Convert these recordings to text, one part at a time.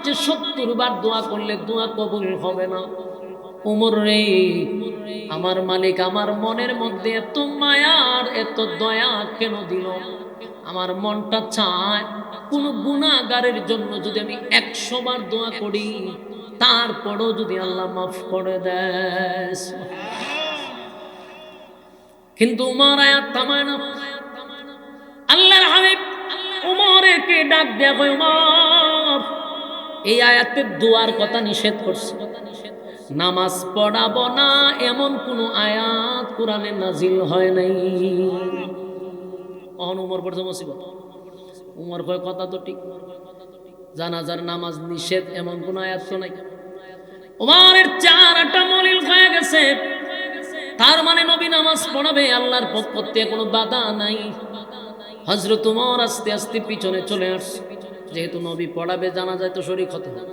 যে 70 বার দোয়া করলে দোয়া কবুল হবে না। ওমর রে, আমার মালিক আমার মনের মধ্যে এত মায়ার এত দয়া কেন দিল? আমার মনটা চায় কোন গুনাহগারের জন্য যদি আমি 100 বার দোয়া করি তারপরও যদি আল্লাহ মাফ করে দেয়। কিন্তু উমর আয়াত থামায় না। আল্লাহর হাবিব উমরকে ডাক দেয়া কয়, উমর এই আয়াতে দোয়ার কথা নিষেধ করছে, নামাজ পড়াবো না এমন কোন আয়াত কোরআনে নাজিল হয় নাই। উমর পড়ছে মুসিবত। উমর কয় কথা তো ঠিক, জানাজার নামাজ নিষেধ এমন কোন আয়াত তো নাই। উমরের 4টা মলিল হয়ে গেছে, তার মানে নবী নামাজ পড়াবে, আল্লাহর পক্ষ থেকে কোনো বাধা নাই। হযরত উমর আস্তে আস্তে পিছনে চলে আসছে, যেহেতু নবী পড়াবে জানাজায় তো শরীক হতে হবে।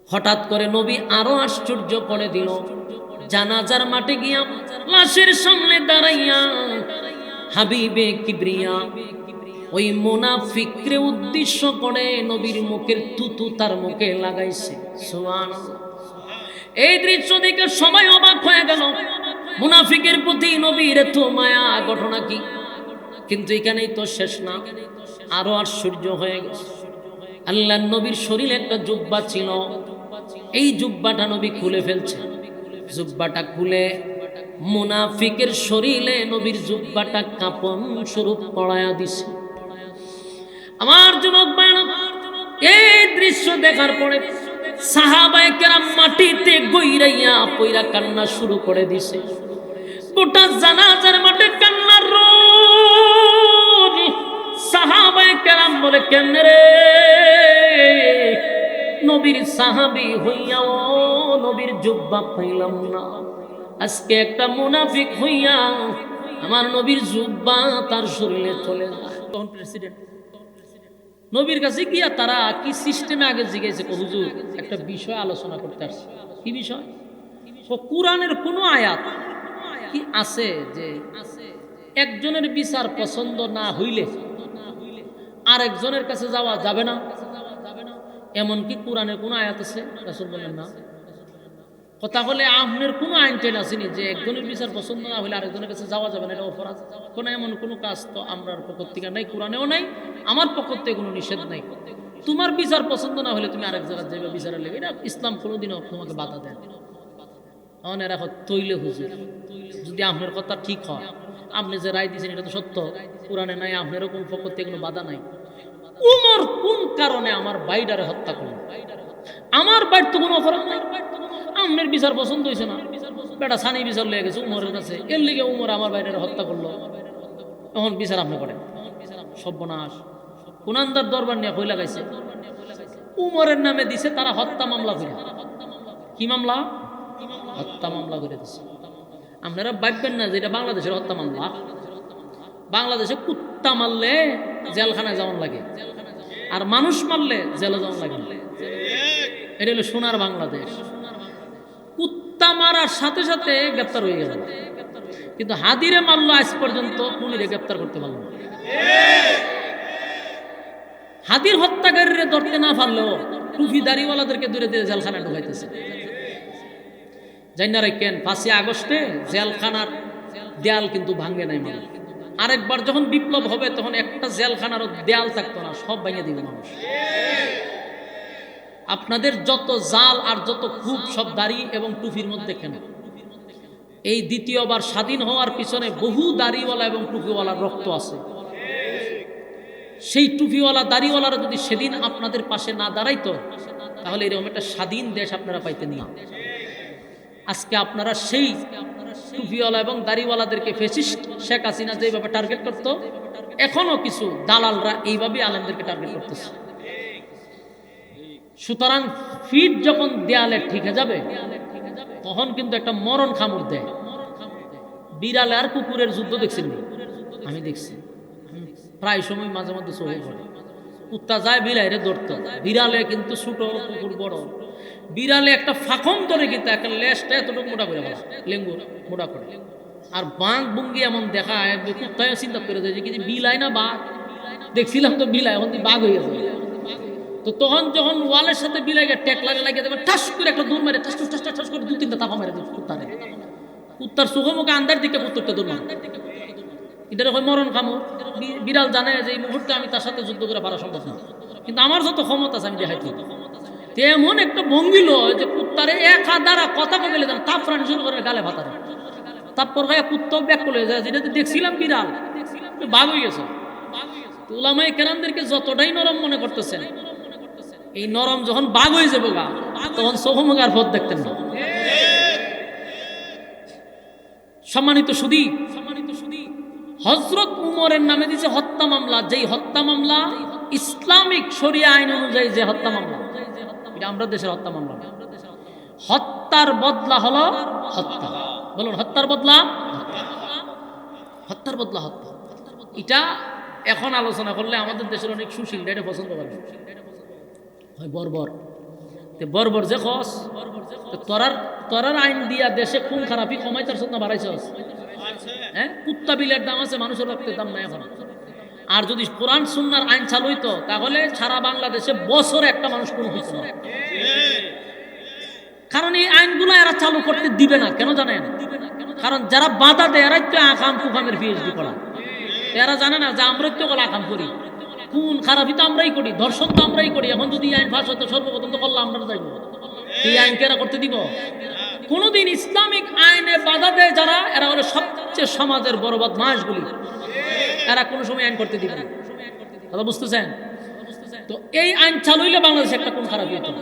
হঠাৎ করে নবী আরো আশ্চর্য করে দিল, জানাজার মাঠে গিয়া লাশের সামনে দাঁড়াইয়া হাবিবে কিবরিয়া ওই মুনাফিকরে উদ্দেশ্য করে নবীর মুখের তুতু তার মুখে লাগাইছে। সুবহানাল্লাহ। এই দৃশ্য দেখে সবাই অবাক হয়ে গেল, মুনাফিকের প্রতি নবীর এত মায়া, ঘটনা কি? কিন্তু এখানেই তো শেষ না, আরো আশ্চর্য হয়ে গেছে। আল্লাহর নবীর শরীরে একটা জুব্বা ছিল, এই জুব্বাটা নবী খুলে ফেলছে। জুব্বাটা খুলে মুনাফিকের শরীরে নবীর জুব্বাটা কাপন স্বরূপ পড়ায়া দিছে। আমার যুবক ভাইরা, এই দৃশ্য দেখার পরে সাহাবায়ে কেরাম মাটিতে গইরাইয়া পইরা কান্না শুরু করে দিছে। গোটা জানাজার মাঠে কান্নার রোদ। সাহাবায়ে কেরাম বলে, কেমনে রে, নবীর সাহাবী হইয়াও নবীর জুব্বা পাইলাম না, আজকে একটা মুনাফিক হইয়া আমার নবীর জুব্বা তার শরীরে চলে যায়। তখন প্রেসিডেন্ট নবীর কাছে গিয়া তারা কি সিস্টেমে আগে জিজ্ঞেসে, হুজুর একটা বিষয় আলোচনা করতে আসছে। কি বিষয়? কুরআনের কোন আয়াত কি আছে যে একজনের বিচার পছন্দ না হইলে আরেকজনের কাছে যাওয়া যাবে না? এমন কি কোরআনের কোন আয়াত আছে? রাসূল বলেন না। কথা হলে আপনার কোনো আইন টেন আসেনি যে একজনের বিচার পছন্দ না হলে আরেকজনের কাছে যাওয়া যাবে না, এটা অপরাধ। কোনো এমন কোনো কাজ তো আমরার পক্ষ থেকে নাই, কোরআনেও নাই, আমার পক্ষ থেকে কোনো নিষেধ নাই। তোমার বিচার পছন্দ না হলে তুমি আরেক জায়গায় যাবে বিচারের লেগে, এটা ইসলাম কোনোদিনও তোমাকে বাধা দেয় না। এখন এরা তৈলে হুজুর, যদি আপনার কথা ঠিক হয়, আপনি যে রায় দিয়েছেন এটা তো সত্য, কোরআনে নাই, আপনারও কোন পক্ষ থেকে কোনো বাধা নাই। উমর কোন কারণে আমার বাইডারে হত্যা করল? আমার বাইর তো কোনো অপরাধ নাই, আমনের বিচার পছন্দ হয়েছে না, বেটা সানি বিচার লেগে গেছে উমরের কাছে, এর লিগে উমর আমার বাইরে হত্যা করলো, এখন বিচার আপনি করেন। সর্বনাশ। কুনান্দার দরবার নিয়ে কই লাগাইছে, উমরের নামে দিছে তারা হত্যা মামলা করে। কি মামলা? হত্যা মামলা করে দিছে। আপনারা ভাববেন না যে এটা বাংলাদেশের হত্যা মামলা। বাংলাদেশে কুত্তা মারলে জেলখানায় যাওয়ান লাগে, আর মানুষ মারলে জেলে যাওয়ান লাগে। এটা হলো সোনার বাংলাদেশ। কুত্তা মারার সাথে সাথে গ্রেপ্তার হয়ে গেল, কিন্তু হাদিরে মারলো আজ পর্যন্ত পুলিশে গ্রেপ্তার করতে পারল না। হাদির হত্যাকারীরা ধরতে না পারলেও টুপি দাড়িওয়ালাদেরকে দূরে দিয়ে জেলখানায় ঢুকাইতেছে। জানি না কেন 5 আগস্টে জেলখানার দেয়াল কিন্তু ভাঙে নাই মানুষ। আরেকবার যখন বিপ্লব হবে তখন একটা জেলখানারও দেয়াল থাকতো না, সব ভেঙে দিবে মানুষ। আপনাদের যত জাল আর যত খুব সব দাড়ি এবং টুপির মধ্যে কেন? এই দ্বিতীয়বার স্বাধীন হওয়ার পিছনে বহু দাড়িওয়ালা এবং টুপিওয়ালার রক্ত আছে। সেই টুপিওয়ালা দাড়িওয়ালারা যদি সেদিন আপনাদের পাশে না দাঁড়াইতো তাহলে এরকম একটা স্বাধীন দেশ আপনারা পাইতেন না। আজকে আপনারা সেই টুপিওয়ালা এবং দাড়িওয়ালাদেরকে ফ্যাসিস্ট শেখ হাসিনা যেভাবে টার্গেট করতো, এখনো কিছু দালালরা এইভাবে আলেমদেরকে টার্গেট করতেছে। সুতরাং ফিট যখন দেয়ালে ঠিকে যাবে তখন কিন্তু একটা মরণ খামড় দেয়। বিড়ালে আর কুকুরের যুদ্ধ দেখছেন? আমি দেখছি প্রায় সময়, মাঝে মধ্যে চোখে পড়ে। কুত্তা যায় বিড়াইরে ধরতো, বিড়ালে কিন্তু ছোট, কুকুর বড়। বিড়ালে একটা ফাঁকম ধরে কিন্তু একটা লেজটা এতটুকু মোটা করে বলা, লেঙ্গুর মোটা করে। আর বাঘ বুঙ্গি এমন দেখায়, কুত্তায় চিন্তা করে দেয় যে কি বিলাই না বাঘ। দেখছিলাম তো বিলাই, এখন বাঘ হয়ে গেছে। তো তখন যখন ওয়ালের সাথে বিলাইগে টেক লাগিয়ে দেবে, ঠাস করে একটা দৌড় মারে, ঠাস ঠাস ঠাস ঠাস করে 2-3টা তাপা মেরে দেবে কুত্তারে। কুত্তার চোখে মুখে আন্দার দিকে কুত্তরটা দৌড় মারে। এটা হয় মরণ কামড়। বিড়াল জানে যে এই মুহূর্তে আমি তার সাথে যুদ্ধ করে পারা সম্ভব না, কিন্তু আমার যত ক্ষমতা আছে আমি দেখাইতে। এমন একটা ভঙ্গি লয় যে কুত্তারে এক হাত দ্বারা কথা কবেলে দেন, তাপ প্রাণী শুরু করে গালে ভাতারে, তারপর গায়ে কুত্তাও ব্যাক করে যায়। যেটা দেখছিলাম বিড়াল বাঘ হয়ে গেছে। উলামায়ে কেরামদেরকে যতটাই নরম মনে করতেছেন, এই নরম যখন বাঘ হয়ে যাবো গা, তখন সোহমগার পথ দেখতেন না। সম্মানিত সুদী, হযরত উমরের নামে দিয়েছে হত্যা মামলা, যেই হত্যা মামলা ইসলামিক শরিয়া আইন অনুযায়ী যে হত্যা মামলা, এটা আমরা দেশের হত্যা মামলা। হত্যার বদলা হলো হত্যা। বলুন, হত্যার বদলা, হত্যার বদলা হত্যা। এটা এখন আলোচনা করলে আমাদের দেশের অনেক সুশীল এটা পছন্দ করে, হয় বর্বর। বর্বর যে খস তরার আইন দিয়া দেশে খুন খারাপি কমাইতার সত্য বাড়াইছস। হ্যাঁ, কুত্তা বিলের দাম আছে, মানুষের রক্তের দাম নাই এখন। আর যদি কোরআন সুন্নাহর আইন চালু হইতো, তাহলে সারা বাংলাদেশে বছরে একটা মানুষ খুন হইত না। কারণ এই আইনগুলো এরা চালু করতে দিবে না। কেন জানেন? কারণ যারা বাধা দেয় এরাই তো আকাম কুকামের পিএইচডি করা। এরা জানে না যে আমরাই তো আকাম করি, খুন খারাপি তো আমরাই করি, ধর্ষণ তো আমরাই করি। এখন যদি আইন ফাঁস হতো, সর্বপ্রথম তো করলে আমরা যাইব। এই আইন কেরা করতে দিব? কোনদিন ইসলামিক আইনে বাধা দেয় যারা, এরা হলো সবচেয়ে সমাজের বড় বদমাশগুলি। এরা কোনো সময় আইন করতে দিবে না। কথা বুঝতেছেন? তো এই আইন চালু হইলে বাংলাদেশে একটা কোন খারাপি হতো।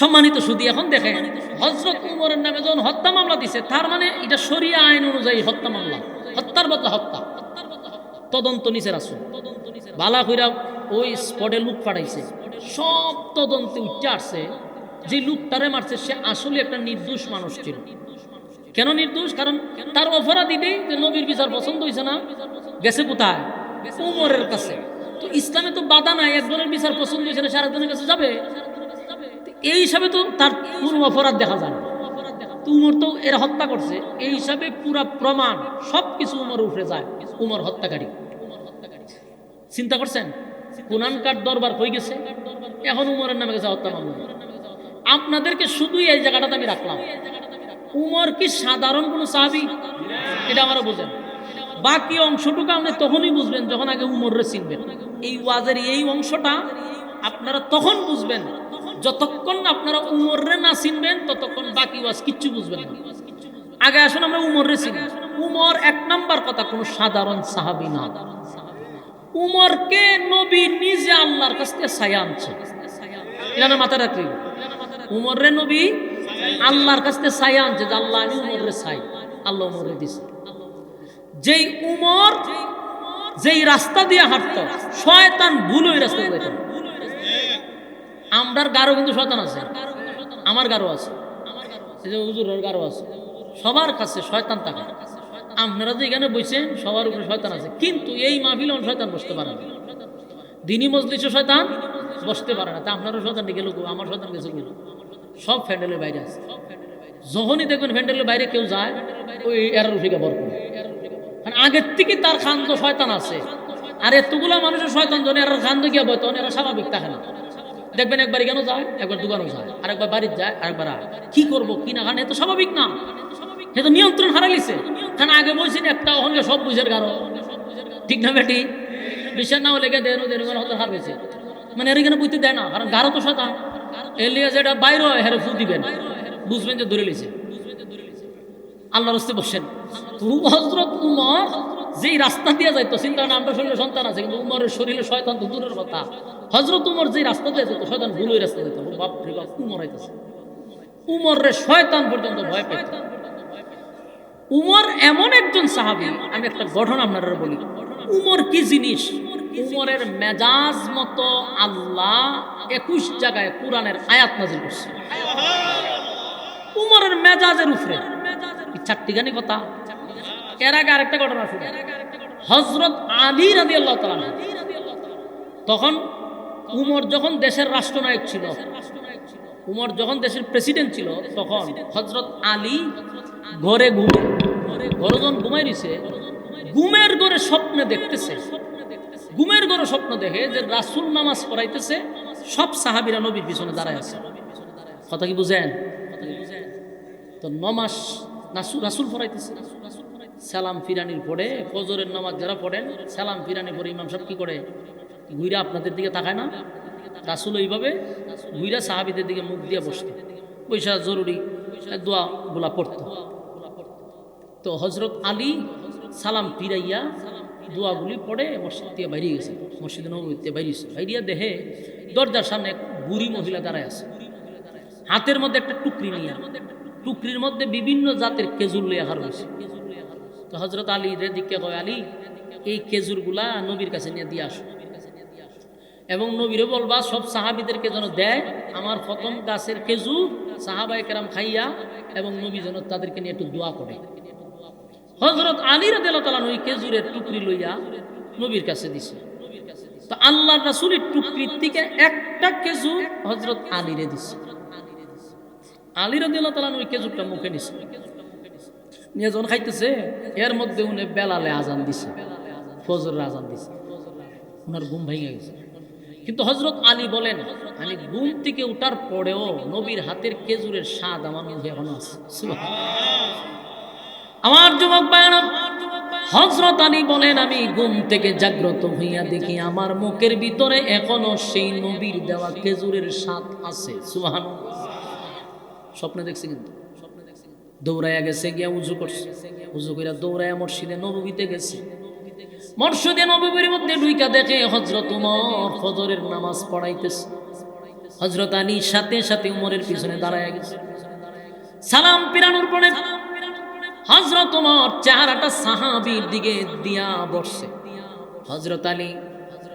সম্মানিত সুদী, এখন দেখেন হযরত উমরের নামে যখন হত্যা মামলা দিছে, তার মানে এটা শরিয়া আইন অনুযায়ী হত্যা মামলা, হত্যার বদলা হত্যা। তদন্ত নিচে রাসূল বালা কইরা ওই স্পটে লোক পাঠাইছে, সব তদন্তে উঠে আসছে যে লোকটারে মারছে সে আসলে একটা নির্দোষ মানুষ ছিল। কেন নির্দোষ? কারণ তার অপরাধীটাই যে নবীর বিচার পছন্দ হয়েছে না, গেছে কোথায়? উমরের কাছে। তো ইসলামে তো বাধা নাই, একজনের বিচার পছন্দ হয়েছে না, সারাজনের কাছে যাবে। এই হিসাবে তো তার কোন অপরাধ দেখা যায় না। তো উমর তো এরা হত্যা করছে, এই হিসাবে পুরা প্রমাণ সবকিছু উমর উঠে যায়, উমর হত্যাকারী। চিন্তা করছেন? কুনানকার দরবার হয়ে গেছে, এখন উমরের নামে গেছে হত্যা মামলা। আপনাদেরকে শুধুই এই জায়গাটাতে আমি রাখলাম। উমর কি সাধারণ কোনো সাহাবী? এটা আমরা বুঝেন। বাকি অংশটুকু আপনি তখনই বুঝবেন যখন আগে উমররে চিনবেন। এই ওয়াজের এই অংশটা আপনারা তখন বুঝবেন, যতক্ষণ আপনারা উমররে না চিনবেন ততক্ষণ বাকি ওয়াজ কিচ্ছু বুঝবেন না। আগে আসুন আমরা উমররে চিনি। উমর এক নাম্বার কথা কোনো সাধারণ সাহাবী না। উমরকে নবী নিজে আল্লাহর কাছ থেকে ছায়া আনছে, এটা মাথায় রাখি। উমররে নবী আল্লাহর কাছ থেকে ছায়া আনছে, যে আল্লাহ আমি উমররে ছাই, আল্লাহ উমররে দিছে। যেই উমর যেই রাস্তা দিয়ে হাঁটতো, শয়তান ভুল ওই রাস্তা দিয়ে যেত। আমরার গারো কিন্তু শয়তান আছে, আমার গারো আছে, এই যে হুজুরের গারো আছে, সবার কাছে শয়তান থাকে। আপনারা যে এখানে বসেন সবার উপরে শয়তান আছে, কিন্তু এই মাহফিলে শয়তান বসতে পারে না। দিনী মজলিসে শয়তান বসতে পারে না। তা আপনারও শয়তান গেল, আমার শয়তান গেছে গেল, সব ফ্যান্ডেলের বাইরে আছে। যখনই দেখবেন ফ্যান্ডেলের বাইরে কেউ যায়, ওই এরার উঠে বর করে। কারণ আগের থেকে তার খান্দ শয়তান আছে। আর এতগুলা মানুষের শয়তান যখন এরার খান্দ গিয়ে বয়, তখন এরা স্বাভাবিক থাকে না। দেখবেন একবার কেন যায়, একবার দোকানও যায়, আরেকবার বাড়ির যায়, আরেকবার কি করবো কি না, কারণ এত স্বাভাবিক না, এ তো নিয়ন্ত্রণ হারাইছে। কারণ আগে বলছেন একটা অহঙ্গে সব বুঝের গারো, ঠিক না বেটি? বিশ্বাস না হলে দেন হতে হার হয়েছে, মানে এর এখানে বুঝতে দেয় না, কারণ গারো তো শয়তান। এর লিগে যেটা বাইরে হয় হেরে ফু দিবেন, বুঝবেন যে ধরে লিছে। আল্লাহর রাস্তায় বসেন। হযরত উমর যেই রাস্তা দিয়ে যাইতো, চিন্তা করেন আমরা শরীরে সন্তান আছে, কিন্তু উমরের শরীরে শয়তান তো দূরের কথা। হযরত উমর যেই রাস্তা দিয়ে যেত, শয়তান ভুল ওই রাস্তা যেত। বাপ রে বাপ, উমর হইতেছে, উমরের শয়তান পর্যন্ত ভয় পেত। উমর এমন একজন সাহাবী, আমি একটা ঘটনা আপনারা বলি। উমর কি জিনিস? উমরের মেজাজ মতো আল্লাহ 21 জায়গায় কোরআনের আয়াত নাযিল করছে উমরের মেজাজের উপরে। চারটি গানি কথা। এর আগে আরেকটা ঘটনা শুনে, হযরত আলী রাদিয়াল্লাহু তাআলা, তখন উমর যখন দেশের রাষ্ট্রনায়ক ছিল, উমর যখন দেশের প্রেসিডেন্ট ছিল, তখন হযরত আলী ঘরে ঘরে যখন ঘুমাই রইছে, ঘুমের ঘরে স্বপ্নে দেখতেছে ঘুমের ঘরে স্বপ্ন দেখে যে রাসূল নামাজ পড়াইতেছে, সব সাহাবীরা নবীর পিছনে দাঁড়ায় আছে। কথা কি বুঝেন? তো নমাজ রাসূল পড়াইতেছে, সালাম ফিরানির পরে ফজরের নামাজ যারা পড়েন সালাম ফিরানি পরে ইমাম সাহেব কি করে, ঘুইরা আপনাদের দিকে তাকায় না, রাসূল এইভাবে ঘুইরা সাহাবীদের দিকে মুখ দিয়ে বসতো, পয়সা জরুরি দোয়া গুলা পড়তো। তো হযরত আলী সালাম ফিরাইয়া দোয়াগুলি পড়ে মসজিদ থেকে বাইরে গেছে, মসজিদে নববীতে বাইরেছে, বাইরিয়া দেখে দরজার সামনে এক বুড়ি মহিলা দাঁড়ায় আছে, হাতের মধ্যে একটা টুকরি নিয়ে, টুকরির মধ্যে বিভিন্ন জাতের খেজুর লইয়া হার হয়েছে। তো হযরত আলী রে দিকে কয়, আলী এই খেজুরগুলা নবীর কাছে নিয়ে দিয়ে আসো, এবং নবীরে বলবা সব সাহাবীদেরকে যেন দেয় আমার প্রথম গাছের খেজুর সাহাবায়ে কেরাম খাইয়া, এবং নবী যেন তাদেরকে নিয়ে একটু দোয়া করে। হযরত আলী রাদিয়াল্লাহু তাআলা ওই খেজুরের টুকরি লইয়া নবীর কাছে দিছে। তো আল্লাহর রাসূলের টুকরির থেকে একটা খেজুর হযরত আলীরে দিছে। আলী রাদিয়াল্লাহু তাআলা ওই খেজুরটা মুখে নিছে, নিয়ে যখন খাইতেছে এর মধ্যে উনি বেলালে আজান দিছে, ফজরের আজান দিছে, ওনার ঘুম ভেঙে গেছে। কিন্তু হযরত আলী বলেন, আমি ঘুম থেকে উঠার পরেও নবীর হাতের খেজুরের স্বাদ আমার মুখে এখনো আছে। আমার যুবক ভাইরা, হযরত আলী বলেন, আমি ঘুম থেকে জাগ্রত হইয়া দেখি আমার মুখের ভিতরে এখনো সেই নবীর দেওয়া খেজুরের স্বাদ আছে। সুবহানাল্লাহ। স্বপ্নে দেখছি, কিন্তু দৌড়াইয়া গেছে, গিয়া উজু করছে, উজু কইরা দৌড়াইয়া মসজিদে নববীতে গেছে। মসজিদে নববীর মধ্যে ঢুইকা দেখে হযরত ওমর ফজরের নামাজ পড়াইতেছে। হযরত আলী সাথে সাথে ওমরের পিছনে দাঁড়ায় গেছে। সালাম ফিরানোর পরে হযরত ওমর চেহারাটা সাহাবীর দিকে দিয়া বসছে। হযরত আলী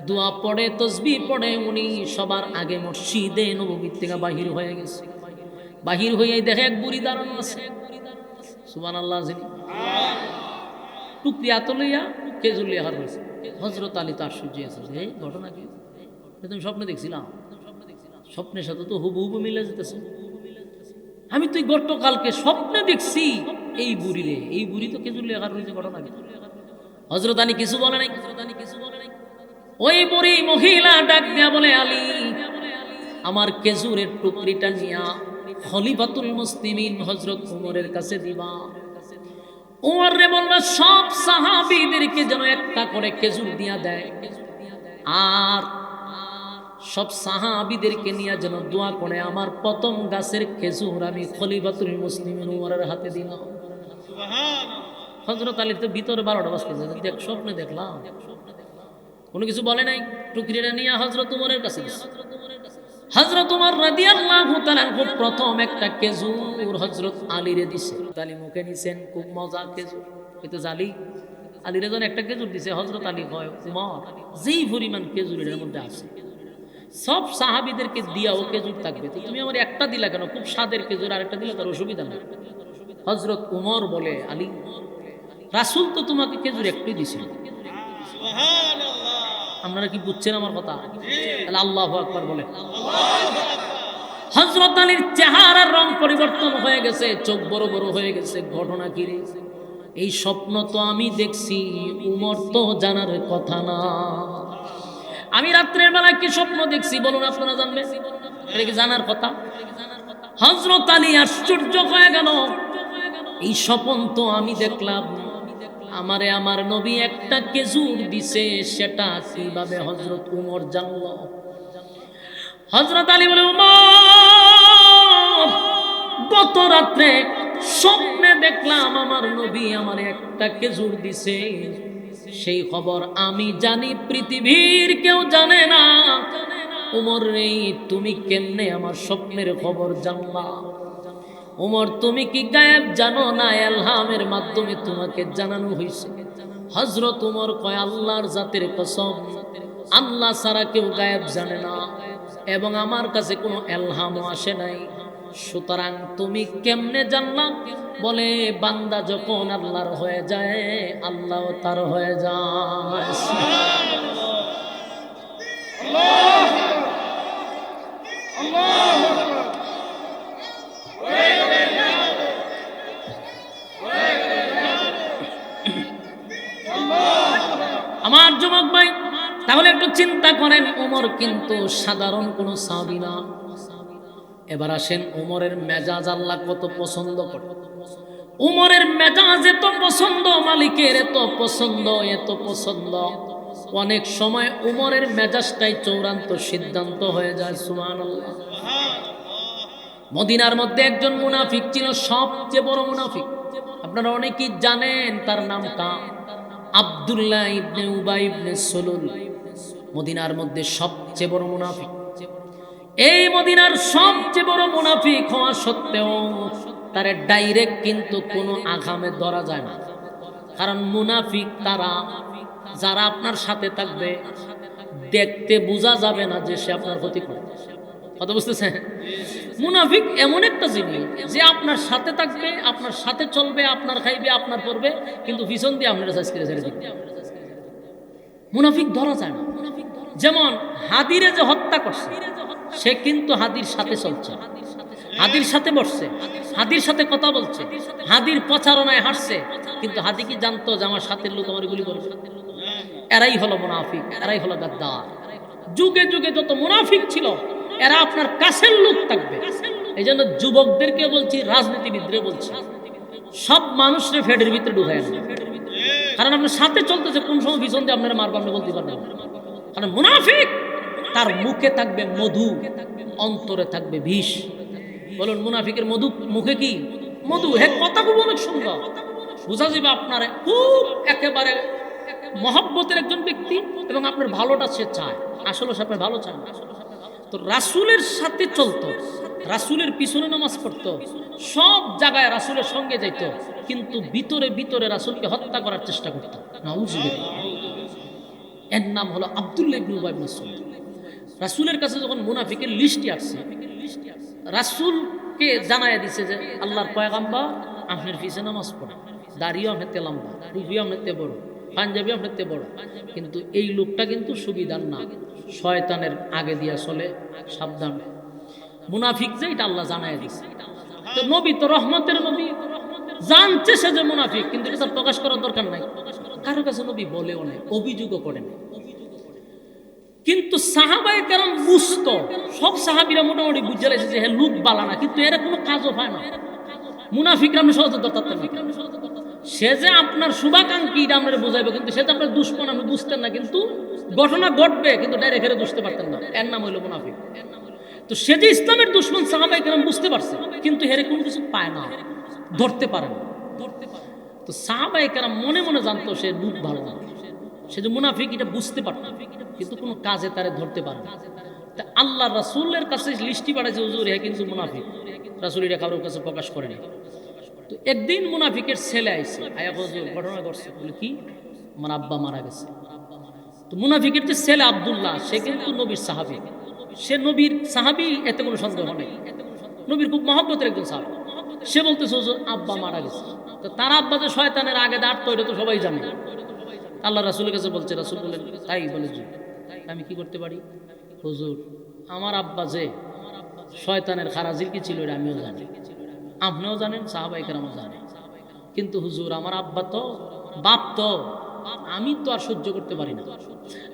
দোয়া পড়ে, তাসবিহ পড়ে, উনি সবার আগে মসজিদে নববী থেকে বাহির হয়ে গেছে। বাহির হইয়াই দেখে এক বুড়ি দাঁড়ানো আছে। সুবহানাল্লাহ। টুকরি হাতে লইয়া খেজুর লইয়া হার হয়েছে। হযরত আলী তো আশ্চর্য আছে, এই ঘটনা কি? তুমি স্বপ্নে দেখছিলাম? স্বপ্নের সাথে তো হুবহু মিলে যেতেছে। আমি তো গতকালকে স্বপ্নে দেখছি এই বুড়ি রে, এই বুড়ি তো খেজুর লইয়া হার হয়েছে, ঘটনা কি? হযরত আলী কিছু বলে নাই। ওই বুড়ি মহিলা ডাক দিয়া বলে, আলী আমার খেজুরের টুকরিটা নিয়া খলিফাতুল মুসলিমিন হযরত ওমরের কাছে দিবা। ওমর রে বলবা সব সাহাবীদেরকে যেন একটা করে খেজুর দিয়া দেয়, আর সব সাহাবীদেরকে নিয়ে যেন দোয়া করে আমার প্রথম গাছের খেজুর আমি খলিফাতুল মুসলিমিন ওমরের হাতে দিলাম। সুবহানাল্লাহ। হযরত আলীর তো ভিতরে 12টা বাজতেছে, দেখ স্বপ্নে দেখলাম, কোনো কিছু বলে নাই। টুকরিটা নিয়ে হযরত ওমরের কাছে দিছে। হযরত ওমর রাদিয়াল্লাহু তাআলা প্রথম একটা খেজুর হযরত আলীরে দিছে। আলী মুখে নিছেন, খুব মজা খেজুর, কিন্তু জালি আলীরে যখন একটা খেজুর দিছে, হযরত আলী কয়, ওমর যেই পরিমাণ খেজুর এর মধ্যে আছে সব সাহাবীদেরকে দিয়াও খেজুর থাকবে, তো তুমি আমার একটা দিলা কেন? খুব স্বাদের খেজুর, আরেকটা দিলে তার অসুবিধা নেই। হযরত ওমর বলে, আলী রাসূল তো তোমাকে খেজুর একটাই দিছিল। সুবহানাল্লাহ। আপনারা কি বুঝছেন আমার কথা? তাহলে আল্লাহু আকবার বলে। হযরত আলীর চেহারার রং পরিবর্তন হয়ে গেছে, চোখ বড় বড় হয়ে গেছে। ঘটনা কি রে? এই স্বপ্ন তো আমি দেখছি, উমর তো জানার কথা না। আমি রাত্রের বেলা কি স্বপ্ন দেখছি বলুন, আপনারা জানবেন? এটা কি জানার কথা? হযরত আলী আশ্চর্য হয়ে গেল, এই স্বপ্ন তো আমি দেখলাম, আমারে আমার নবী একটা খেজুর দিছে, সেটা কিভাবে হযরত উমর জানলো? হযরত আলী বলে, উমর গত রাত্রে স্বপ্নে দেখলাম আমার নবী আমার একটা খেজুর দিছে, সেই খবর আমি জানি, পৃথিবীর কেউ জানে না। উমর রে, তুমি কেমনে আমার স্বপ্নের খবর জানলা? উমর তুমি কি গায়েব জানো না? ইলহামের মাধ্যমে তোমাকে জানানো হয়েছে। হযরত উমর কয়, আল্লাহর জাতের কসম, আল্লাহ ছাড়া কেউ গায়েব জানে না, এবং আমার কাছে কোনো ইলহামও আসে নাই, সুতরাং তুমি কেমনে জানলা? বলে, বান্দা যখন আল্লাহর হয়ে যায়, আল্লাহও তার হয়ে যায়। আমার যুবক ভাই, তাহলে একটু চিন্তা করেন, ওমর কিন্তু সাধারণ কোনো সাহাবী না। এবার আসেন, ওমরের মেজাজ আল্লাহ কত পছন্দ করে। উমরের মেজাজ এত পছন্দ, মালিকের এত পছন্দ, এত পছন্দ, অনেক সময় উমরের মেজাজটাই চূড়ান্ত সিদ্ধান্ত হয়ে যায়। সুবহানাল্লাহ। মদিনার মধ্যে একজন মুনাফিক ছিল, সবচেয়ে বড় মুনাফিক। আপনারা অনেকেই জানেন তার নামটা, আব্দুল্লাহ ইবনে উবাই ইবনে সুলুল। মদিনার মধ্যে সবচেয়ে বড় মুনাফিক। এই মদিনার সবচেয়ে বড় মুনাফিক হওয়া সত্ত্বেও তারে ডাইরেক্ট কিন্তু কোনো আঘামে ধরা যায় না। কারণ মুনাফিক তারা যারা আপনার সাথে থাকবে, দেখতে বোঝা যাবে না যে সে আপনার ক্ষতি করে। কথা বুঝতেছেন? মুনাফিক এমন একটা জিনিস যে আপনার সাথে থাকবে, আপনার সাথে চলবে, আপনার খাইবে, আপনার পড়বে, কিন্তু পিছন দিয়ে আপনার সাইজ করে ছেড়ে দিবে। মুনাফিক ধরা যায় না। যেমন হাদিরে যে হত্যা করছে, সে কিন্তু হাদির সাথে চলছে, হাদির সাথে বসছে, হাদির সাথে কথা বলছে, হাদির প্রচারণায় হাসছে, কিন্তু হাদি কি জানতো যে আমার সাথের লোক আমার গুলি করবে? এরাই হলো মুনাফিক, এরাই হলো গাদ্দার। যুগে যুগে যত মুনাফিক ছিল, এরা আপনার কাছের লোক থাকবে। এই জন্য যুবকদেরকে বলছি, রাজনীতিবিদরে বলছি, সব মানুষের ফেডের ভিতরে ঢুকায় না। কারণ আপনার সাথে চলতেছে, কোন সময় পিছন দিয়ে আপনারা মারবেন আপনি বলতে পারবেন না। কারণ মুনাফিক তার মুখে থাকবে মধু, অন্তরে থাকবে বিষ। বলুন, মুনাফিকের মধু মুখে কি মধু? হ্যাঁ, কথা খুব অনেক সুন্দর, বুঝা যাবে আপনার খুব একেবারে মহব্বতের একজন ব্যক্তি, এবং আপনার ভালোটা সে চায়, আসলে সে আপনার ভালো চায় না। তো রাসূলের সাথে চলতো, রাসূলের পিছনে নামাজ পড়তো, সব জায়গায় রাসূলের সঙ্গে যাইত, কিন্তু ভিতরে ভিতরে রাসূলকে হত্যা করার চেষ্টা করত। নাউযুবিল্লাহ। এর নাম হলো আব্দুল্লাহ ইবনে উবাই ইবনে সুলুল। রাসূলের কাছে যখন মুনাফিকের লিস্টটি আসছে, রাসূলকে জানায়া দিছে যে আল্লাহর পয়গম্বর আপনার পিছে নামাজ পড়ে, দাড়িও আপনার তে লম্বা, টুপিও আপনার তে বড়, পাঞ্জাবি আপনার তে বড়, কিন্তু এই লোকটা কিন্তু সুবিধার না, শয়তানের আগে দিয়া চলে, সাবধান। মুনাফিক যে এটা আল্লাহ জানায়া দিছে। তো নবী তো রহমতের নবী, জানছে সে যে মুনাফিক, কিন্তু এটা প্রকাশ করার দরকার নাই। কারো কাছে নবী বলেও নাই, অভিযোগও করে না। কিন্তু সাহাবায়ে কেরাম বুঝতো, সব সাহাবীরা মোটামুটি বুঝে লেছে যে লোক বালা না, কিন্তু এরা কোনো কাজও পায় না। মুনাফিকরা আপনি সহজে ধরতেন না। সে যে আপনার শুভাকাঙ্ক্ষী এটা আপনার বোঝাইবে, কিন্তু সে যে আপনার দুশ্মন আপনি বুঝতেন না, কিন্তু ঘটনা ঘটবে, কিন্তু ডাইরেক্ট এর বুঝতে পারতেন না। এর নাম হইল মুনাফিক। তো সে যে ইসলামের দুশ্মন সাহাবায়ে কেরাম বুঝতে পারছে, কিন্তু হেরে কোনো কিছু পায় না, ধরতে পারে না। তো সাহাবায়ে কেরাম মনে মনে জানতো সে লোক ভালো না, সে যে মুনাফিক এটা বুঝতে পারত, কিন্তু কোনো কাজে তারে ধরতে পারে না। তা আল্লাহ রাসূলের কাছে লিস্টি পাঠাইছে, হুজুর হ্যাঁ কিন্তু মুনাফিক। রাসূল এটা কারোর কাছে প্রকাশ করেনি। তো একদিন মুনাফিকের ছেলে আইছে, আয়া হুজুর ঘটনা ঘটছে। বলে কি? আমার আব্বা মারা গেছে। তো মুনাফিকের যে ছেলে আব্দুল্লাহ, সে কিন্তু নবীর সাহাবী, সে নবীর সাহাবী, এতে কোনো সন্দেহ নেই, নবীর খুব মহব্বতের একজন সাহাবী। সে বলতেছে হুজুর আব্বা মারা গেছে। তো তার আব্বা যে শয়তানের আগে দাঁড়তো, এটা তো সবাই জানে। আল্লাহ রাসূলের কাছে বলছে, রাসূল বলেন তাই? বলে জি। আমি কি করতে পারি? হুজুর আমার আব্বা যে শয়তানের খারাজির কি ছিল, এটা আমিও জানি, আপনিও জানেন, সাহাবায়ে কেরামও জানেন, কিন্তু হুজুর আমার আব্বা তো বাপ, তো আমি তো আর সহ্য করতে পারি না।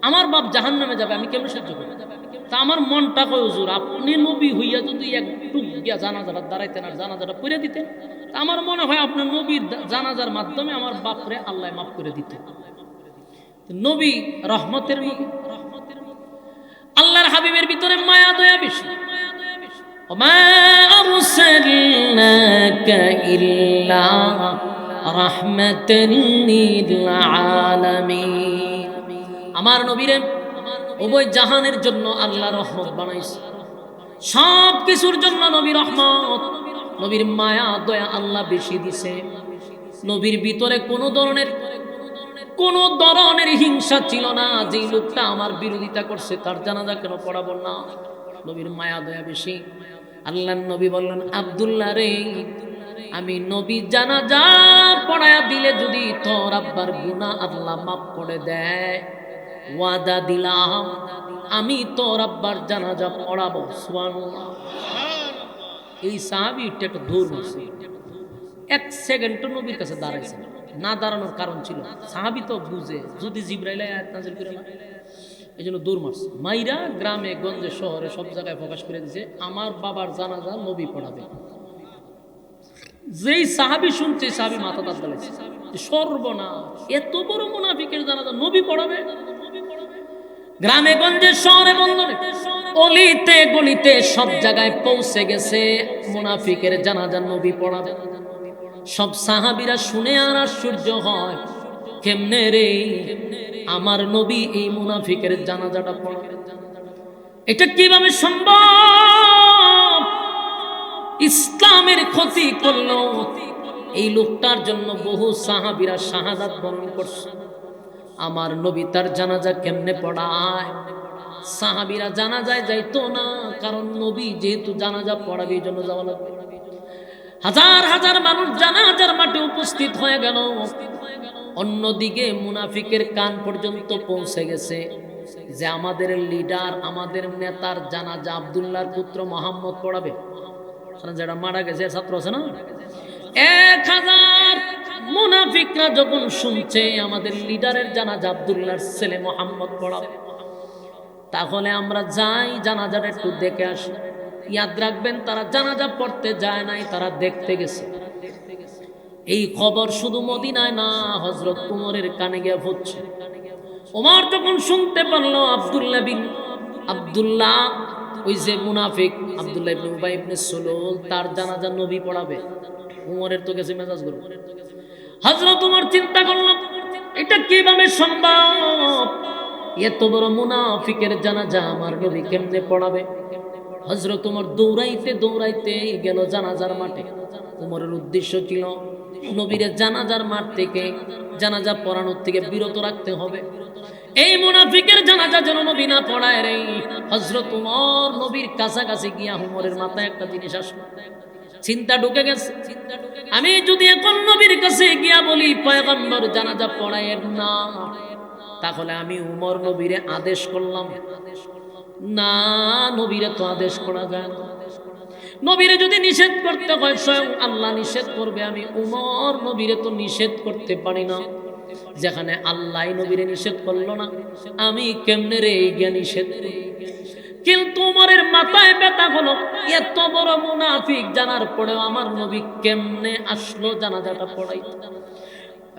আমার বাপ জাহান্নামে যাবে, আমি কেমন সহ্য করব? তা আমার মনটা কয় হুজুর আপনি নবী হইয়া যদি একটু গিয়া জানাজাটা দাঁড়াইতেন আর জানাজাটা পড়ে দিতেন, তা আমার মনে হয় আপনার নবীর জানাজার মাধ্যমে আমার বাপরে আল্লাহ মাফ করে দিত। নবী রহমতের নবী, আল্লাহর হাবিবের ভিতরে মায়া দয়া বেশি। ওমা আরসালনাকা ইল্লা রাহমাতাল লিল আলামিন। আমার নবীরে উভয় জাহানের জন্য আল্লাহ রহমত বানাইছে, সব কিছুর জন্য নবী রহমত। নবীর মায়া দয়া আল্লাহ বেশি দিছে। নবীর ভিতরে কোনো ধরনের হিংসা ছিল না, যে লোকটা আমার বিরোধিতা করছে তার জানাজা কেন পড়াবো না। নবীর মায়া দয়া বেশি। আল্লাহর নবী বললেন, আব্দুল্লাহ রে, আমি নবী জানাজা পড়ায়া দিলে যদি তোর আব্বার গুনাহ আল্লাহ মাফ করে দেয়, ওয়াদা দিলাম আমি তোর আব্বার জানাজা পড়াবো। সুবহানাল্লাহ। এই সাহাবী একটা দৌড় মারছে, এক সেকেন্ড নবীর কাছে দাঁড়াইছে না। দাঁড়ানোর কারণ ছিল, সাহাবী তো বুঝে যদি জিবরাইল আয়াত নাযিল করে না, এই জন্য দূর মারছে, মাইরা গ্রামে গঞ্জে শহরে সব জায়গায় প্রকাশ করে দিছে আমার বাবার জানাজা নবী পড়াবে। যেই সাহাবি শুনছে সাহাবি মাথা তার দাঁড়াইছে, সর্বনাশ, এত বড় মুনাফিকের জানাজা নবী পড়াবে। গ্রামে গঞ্জে শহরে বন্দরে অলিতে গলিতে সব জায়গায় পৌঁছে গেছে মুনাফিকের জানাজা নবী পড়াবে। সব সাহাবীরা শুনে আর আশ্চর্য হয়, কেমনে রে আমার নবী এই মুনাফিকের জানাজাটা পড়াবে, এটা কিভাবে সম্ভব? ইসলামের ক্ষতি করলো এই লোকটার জন্য বহু সাহাবীরা শাহাদাত বরণ করছে, আমার নবী তার জানাজা কেমনে পড়ায়? সাহাবীরা জানাজায় যাইতো না, কারণ নবী যেহেতু জানাজা পড়াবে এই জন্য যাওয়া লাগবে। হাজার হাজার মানুষ জানাজার মাঠে উপস্থিত হয়ে গেল। অন্যদিকে মুনাফিকের কান পর্যন্ত পৌঁছে গেছে যে আমাদের লিডার, আমাদের নেতার জানাজা আব্দুল্লাহর পুত্র মোহাম্মদ পড়াবে। যারা মারা গেছে ছাত্র আছে না, 1000 মুনাফিকরা যখন শুনছে আমাদের লিডারের জানাজা আব্দুল্লাহর ছেলে মোহাম্মদ পড়াবে, তাহলে আমরা যাই জানাজাটা একটু দেখে আসি। ইয়াদ রাখবেন, তারা জানাজা পড়তে যায় নাই, তারা দেখতে গেছে। এই খবর শুধু মদিনায় না, হযরত উমরের কানে গিয়ে পৌঁছছে। ওমর যখন শুনতে পারলো আব্দুল্লাহ ওই যে মুনাফিক আব্দুল্লাহ ইবনে উবাই ইবনে সুলুল তার জানাজা নবী পড়াবে, উমরের তো গেছে মেজাজ গরম। হযরত উমর চিন্তা করলো এটা কিভাবে সম্ভব? এত বড় মুনাফিকের জানাজা আমার নবী কেমনে পড়াবে? হযরত উমর দৌড়াইতে দৌড়াইতে গেল জানাজার মাঠে। উমরের উদ্দেশ্য ছিল নবীর জানাজার মাঠ থেকে জানাজা পড়ানোর থেকে বিরত রাখতে হবে, এই মুনাফিকের জানাজা যেন নবী না পড়ায় রে। হযরত উমর নবীর কাছাকাছি গিয়া উমরের মাথায় একটা জিনিস আসলো, চিন্তা ঢুকে গেছে, আমি যদি এখন নবীর কাছে গিয়া বলি পয়গম্বর জানাজা পড়ায়েন না, তাহলে আমি উমর নবীরে আদেশ করলাম না, নবীরে তো আদেশ করা যায় না। নবীরে যদি নিষেধ করতে হয় স্বয়ং আল্লাহ নিষেধ করবে, আমি উমর নবীরে তো নিষেধ করতে পারি না। যেখানে আল্লাহ নবীরে নিষেধ করলো না, আমি কেমনে রে গিয়া নিষেধ করি? কিন্তু উমরের মাথায় ব্যথা হলো, এত বড় মুনাফিক জানার পরেও আমার নবী কেমনে আসলো জানাজাটা পড়াই?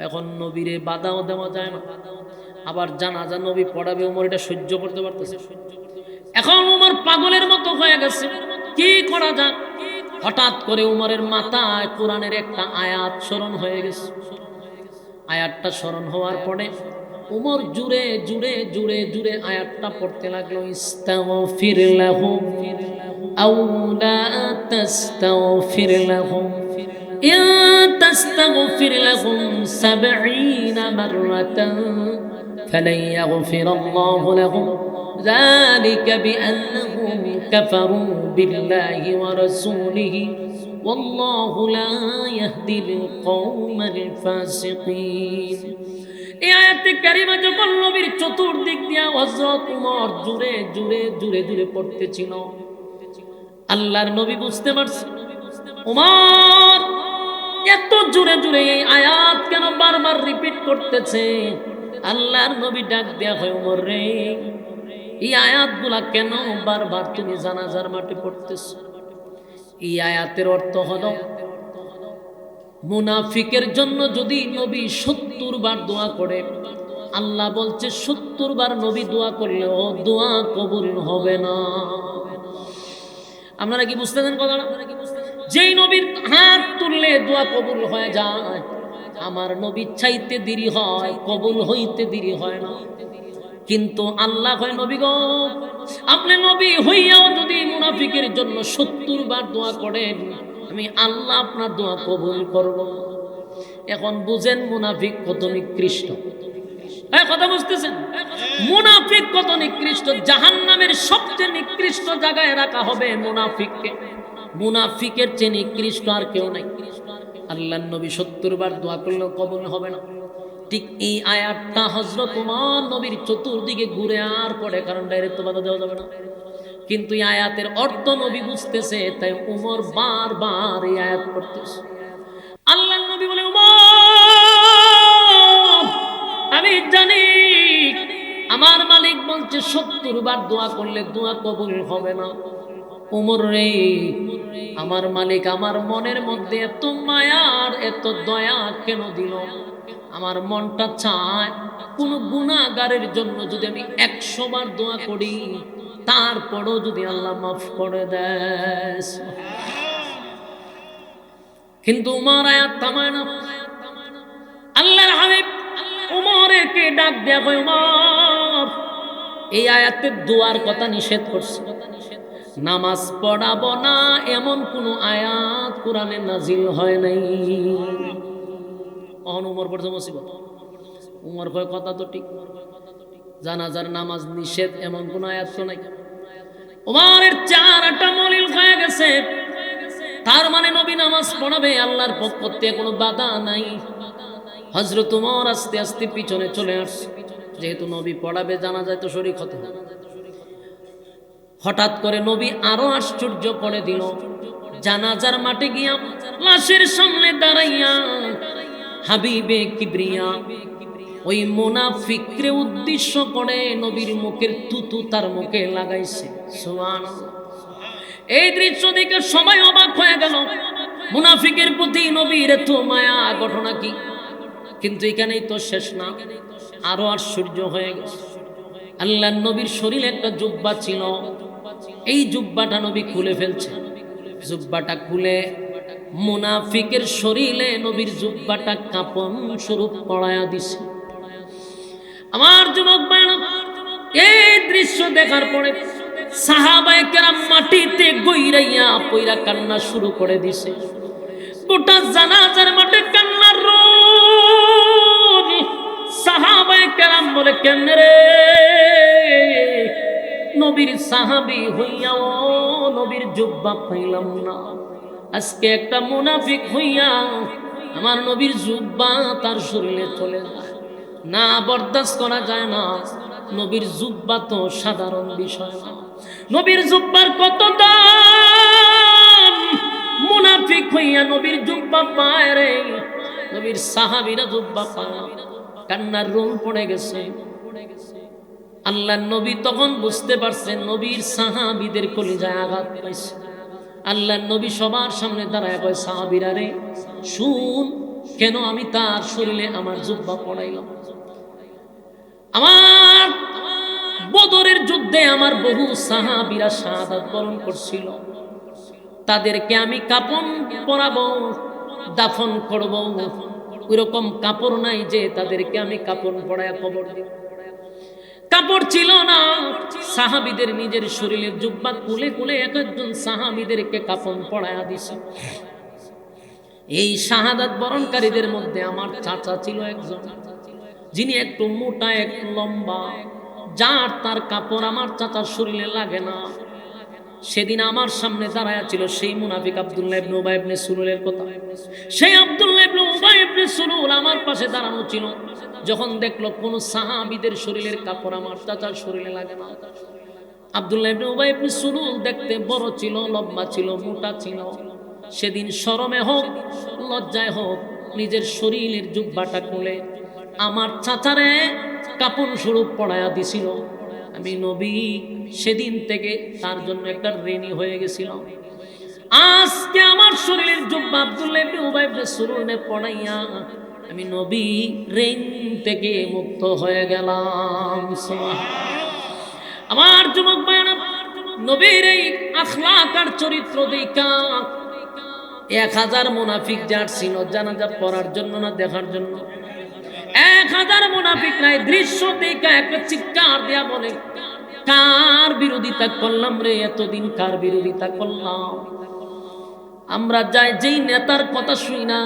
এখন নবীরে বাধাও দেওয়া যায় না, আবার জানাজা নবী পড়াবে, উমর এটা সহ্য করতে পারতেছে। এখন উমর পাগলের মতো হয়ে গেছে, কি করা যাক? হঠাৎ করে উমরের মাথায় কোরআনের একটা আয়াত স্মরণ হয়ে গেছে। আয়াতটা স্মরণ হওয়ার পরে উমর জুড়ে জুড়ে জুড়ে জুড়ে আয়াতটা পড়তে লাগলো, ইস্তাগফির লাহুম আও লা তাস্তাগফির লাহুম ইন তাস্তাগফির লাহুম 70 মাররাতান ফালান ইয়াগফিরাল্লাহু লাহুম যালিকা বিআন্নাহুম কাফারু বিল্লাহি ওয়া রাসূলিহি والله لا يهدي القوم الفاسقين। এই আয়াতে কারিমা যখন নবীর চতুর্দিক দিয়া হযরত উমর জুড়ে জুড়ে জুড়ে জুড়ে পড়তেছিল, আল্লাহর নবী বুঝতে পারছে উমর এত জুড়ে জুড়ে এই আয়াত কেন বারবার রিপিট করতেছে। আল্লাহর নবী ডাক দেয়া হয়, উমর রে এই আয়াতগুলা কেন বারবার তুমি জানাজার মাঠে পড়তেছো? এই আয়াতের অর্থ হলো মুনাফিকের জন্য যদি নবী 70 বার দোয়া করে, আল্লাহ বলছে 70 বার নবী দোয়া করলেও দোয়া কবুল হবে না। আপনারা কি বুঝতেছেন কথাটা? যেই নবীর হাত তুললে দোয়া কবুল হয়ে যায়, আমার নবী চাইতে দেরি হয়, কবুল হইতে দেরি হয় না। কিন্তু আল্লাহ কয়, নবী গো আপনি নবী হইয়াও যদি মুনাফিকের জন্য 70 বার দোয়া করেন, আমি আল্লাহ আপনার দোয়া কবুল করব। এখন বুঝেন মুনাফিক কত নিকৃষ্ট। কথা বুঝতেছেন? মুনাফিক কত নিকৃষ্ট। জাহান্নামের সবচেয়ে নিকৃষ্ট জায়গায় রাখা হবে মুনাফিককে। মুনাফিকের চেয়ে নিকৃষ্ট আর কেউ নাই। আল্লাহর নবী 70 বার দোয়া করলেও কবুল হবে না। ঠিক এই আয়াতটা হযরত উমর নবীর চতুর্দিকে ঘুরে আর পড়ে, কারণ ডাইরেক্ট তো বাধা দেওয়া যাবে না। কিন্তু এই আয়াতের অর্থ নবী বুঝতেছে, তাই উমর বারবার এই আয়াত পড়তেছে। আল্লাহর নবী বলে, উমর আমি জানি আমার মালিক বলছে 70 বার দোয়া করলে দোয়া কবুল হবে না। ওমর রে, আমার মালিক আমার মনের মধ্যে এত মায়ার এত দয়া কেন দিল? আমার মনটা চায় কোন গুনাহগারের জন্য যদি আমি 100 বার দোয়া করি তারপরও যদি আল্লাহ মাফ করে দেয়। কিন্তু উমর আয়াত থামায় না। আল্লাহর হাবিব উমরকে ডাক দেয়া কয়, উমর এই আয়াতে দোয়ার কথা নিষেধ করছে, নামাজ পড়াবো না এমন কোন আয়াত কোরআনে নাজিল হয় নাই। উমর পড়ছে মুসিবত। উমর কয় কথা তো ঠিক, জানাজার নামাজ নিষেধ এমন কোন আয়াত তো নাই। উমরের চেহারাটা মলিন হয়ে গেছে। তার মানে নবী নামাজ পড়াবে, আল্লাহর পক্ষ থেকে কোনো বাধা নাই। হযরত উমর আস্তে আস্তে পিছনে চলে আসছে, যেহেতু নবী পড়াবে জানাজায় তো শরীক হতে হবে। হঠাৎ করে নবী আরো আশ্চর্য করে দিল। জানাজার মাঠে গিয়া লাশের সামনে দাঁড়াইয়া হাবিবে কিবরিয়া ওই মুনাফিকরে উদ্দেশ্য করে নবীর মুখের তুতু তার মুখে লাগাইছে। সুবহানাল্লাহ। এই দৃশ্য দেখে সবাই অবাক হয়ে গেল। মুনাফিকের প্রতি নবীর এত মায়া, ঘটনা কি? কিন্তু এখানেই তো শেষ না, আরো আশ্চর্য হয়ে গেছে। আল্লাহর নবীর শরীরে একটা জুব্বা ছিল, এই জুব্বাটা নবী খুলে ফেলছে। জুব্বাটা খুলে মুনাফিকের শরীরে নবীর জুব্বাটা কাপন স্বরূপ পড়ায়া দিছে। আমার যুবক ভাইরা, এই দৃশ্য দেখার পরে সাহাবায়ে কেরাম মাটিতে গইরাইয়া পইরা কান্না শুরু করে দিছে। গোটা জানাজার মাঠে কান্নার রোদ। সাহাবায়ে কেরাম বলে, কেমনে রে? নবীর সাহাবী হইয়াও নবীর জুব্বা পাইলাম না। আজকে একটা মুনাফিক হইয়া আমার নবীর জুব্বা তার শরীরে চলে যায় না, বরদাস্ত করা যায় না। নবীর জুব্বা তো সাধারণ বিষয় না, নবীর জুব্বার কত দাম। মুনাফিক হইয়া নবীর জুব্বা পায় রে, নবীর সাহাবীরা জুব্বা পায় না। কান্নার রোল পড়ে গেছে। আল্লাহর নবী তখন বুঝতে পারছেন নবীর সাহাবীদের কলিজায় আঘাত পাইছে। আল্লাহর নবী সবার সামনে দাঁড়ায় কয়, সাহাবীরা রে শুন, কেন আমি তার শরীরে আমার জুব্বা পড়াইলাম। আমার বদরের যুদ্ধে আমার বহু সাহাবীরা শাহাদাত বরণ করছিল, তাদেরকে আমি কাপন পরাবো, দাফন করব, ওইরকম কাপড় নাই যে তাদেরকে আমি কাপড় পরায়া কবর দিব। কাপড় ছিল না। সাহাবীদের নিজের শরীরের জুব্বা খুলে খুলে এক একজন সাহাবীদেরকে কাপন পরায়া দিছে। এই শাহাদাত বরণকারীদের মধ্যে আমার চাচা ছিল একজন, যিনি একটু মোটা একটু লম্বা, যার তার কাপড় আমার চাচার শরীরে লাগে না। সেদিন আমার সামনে দাঁড়ায়া ছিল সেই মুনাফিক আব্দুল্লাহ ইবনে উবাই ইবনে সুলুলের কথা। সেই আব্দুল্লাহ ইবনে উবাই ইবনে সুলুল আমার পাশে দাঁড়ানো ছিল। যখন দেখলো কোন সাহাবীদের শরীরের কাপড় আমার চাচার শরীরে লাগে না, আব্দুল্লাহ ইবনে উবাই ইবনে সুলুল দেখতে বড় ছিল, লম্বা ছিল, মোটা ছিল। সেদিন শরমে হোক লজ্জায় হোক নিজের শরীরের জুব্বাটা খুলে আমার চাচারে কাপন স্বরূপ পড়ায়া দিছিল। আমি নবী সেদিন থেকে তার জন্য একটা ঋণী হয়ে গেছিলাম। আজকে আমার শরীরের জুব্বা আব্দুল্লাহ ইবনে উবাই ইবনে সুলুলে পড়াইয়া আমি নবী ঋণ থেকে মুক্ত হয়ে গেলাম। আমার যুবক ভাইরা, নবীর এই আখলাক আর চরিত্র দেখা 1000 মুনাফিক যার ছিল জানাজা পড়ার জন্য না দেখার জন্য, 1000 মুনাফিক নাই দৃশ্য দেখা একটা চিৎকার দেয়া বলে, কার বিরোধিতা করলাম রে? এতদিন কার বিরোধিতা করলাম? আমরা যাই যেই নেতার কথা শুই না,